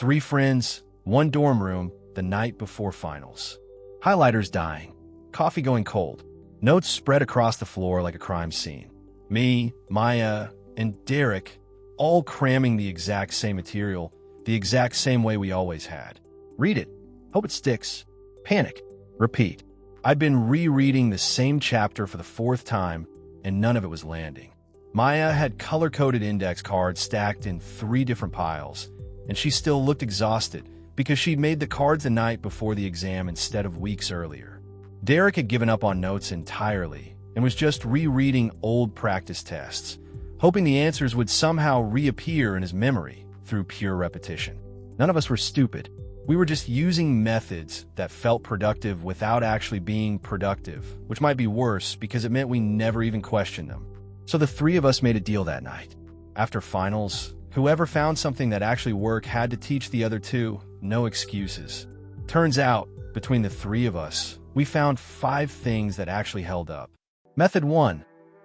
Three friends, one dorm room, the night before finals. Highlighters dying, coffee going cold, notes spread across the floor like a crime scene. Me, Maya, and Derek all cramming the exact same material, the exact same way we always had. Read it. Hope it sticks. Panic. Repeat. I'd been rereading the same chapter for the fourth time, and none of it was landing. Maya had color-coded index cards stacked in 3 different piles, and she still looked exhausted because she'd made the cards the night before the exam instead of weeks earlier. Derek had given up on notes entirely and was just rereading old practice tests, hoping the answers would somehow reappear in his memory through pure repetition. None of us were stupid. We were just using methods that felt productive without actually being productive, which might be worse because it meant we never even questioned them. So the 3 of us made a deal that night. After finals, whoever found something that actually worked had to teach the other 2, no excuses. Turns out, between the 3 of us, we found 5 things that actually held up. Method 1.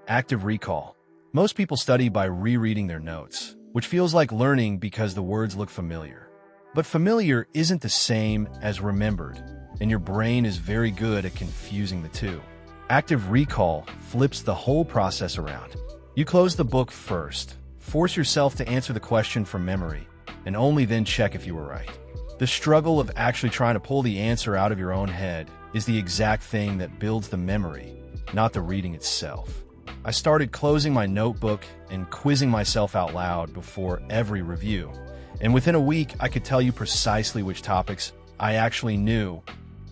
Active recall. Most people study by rereading their notes, which feels like learning because the words look familiar. But familiar isn't the same as remembered, and your brain is very good at confusing the two. Active recall flips the whole process around. You close the book first, force yourself to answer the question from memory, and only then check if you were right. The struggle of actually trying to pull the answer out of your own head is the exact thing that builds the memory, not the reading itself. I started closing my notebook and quizzing myself out loud before every review. And within a week, I could tell you precisely which topics I actually knew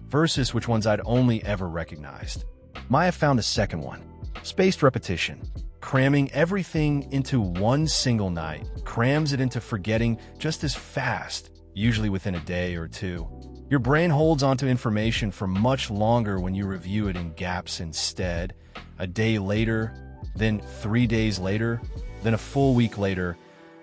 versus which ones I'd only ever recognized. Maya found a second one. Spaced repetition. Cramming everything into one single night crams it into forgetting just as fast, usually within a day or 2. Your brain holds onto information for much longer when you review it in gaps instead. A day later, then 3 days later, then a full week later,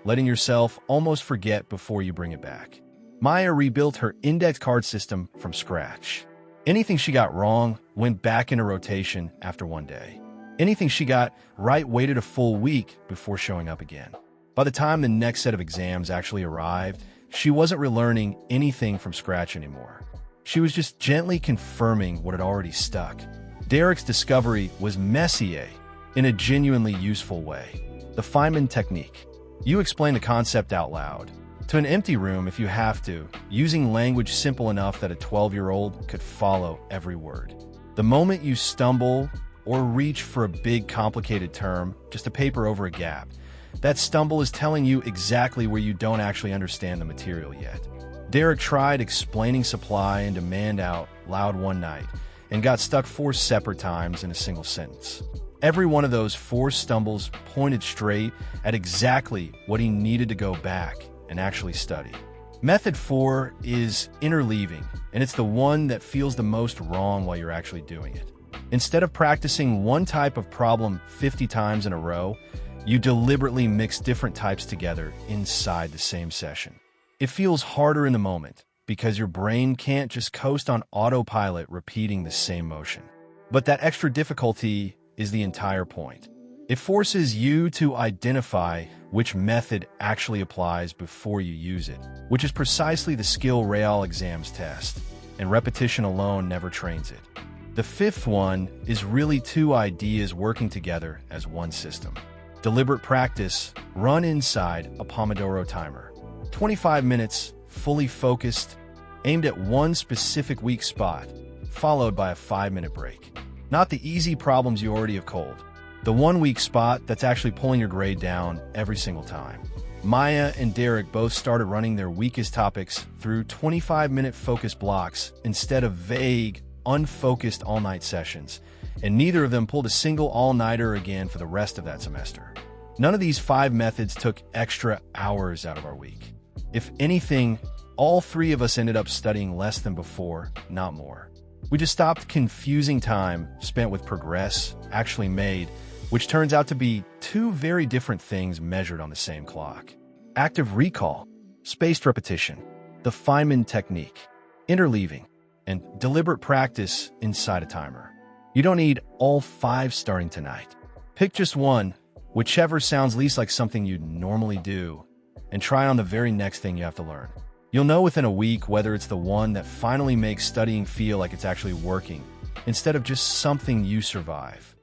letting yourself almost forget before you bring it back. Maya rebuilt her index card system from scratch. Anything she got wrong went back into rotation after 1 day. Anything she got right waited a full week before showing up again. By the time the next set of exams actually arrived, she wasn't relearning anything from scratch anymore. She was just gently confirming what had already stuck. Derek's discovery was Messier in a genuinely useful way. The Feynman technique. You explain the concept out loud, to an empty room if you have to, using language simple enough that a 12-year-old could follow every word. The moment you stumble or reach for a big complicated term, just a paper over a gap, that stumble is telling you exactly where you don't actually understand the material yet. Derek tried explaining supply and demand out loud one night and got stuck 4 separate times in a single sentence. Every one of those 4 stumbles pointed straight at exactly what he needed to go back and actually study. Method 4 is interleaving, and it's the one that feels the most wrong while you're actually doing it. Instead of practicing one type of problem 50 times in a row, you deliberately mix different types together inside the same session. It feels harder in the moment because your brain can't just coast on autopilot repeating the same motion. But that extra difficulty is the entire point. It forces you to identify which method actually applies before you use it, which is precisely the skill Real exams test, and repetition alone never trains it. The 5th one is really 2 ideas working together as one system. Deliberate practice, run inside a Pomodoro timer. 25 minutes, fully focused, aimed at one specific weak spot, followed by a 5-minute break. Not the easy problems you already have cold. The one weak spot that's actually pulling your grade down every single time. Maya and Derek both started running their weakest topics through 25-minute focus blocks instead of vague, unfocused all-night sessions, and neither of them pulled a single all-nighter again for the rest of that semester. None of these 5 methods took extra hours out of our week. If anything, all 3 of us ended up studying less than before, not more. We just stopped confusing time spent with progress actually made, which turns out to be 2 very different things measured on the same clock. Active recall, spaced repetition, the Feynman technique, interleaving, and deliberate practice inside a timer. You don't need all 5 starting tonight. Pick just one, whichever sounds least like something you'd normally do, and try on the very next thing you have to learn. You'll know within a week whether it's the one that finally makes studying feel like it's actually working, instead of just something you survive.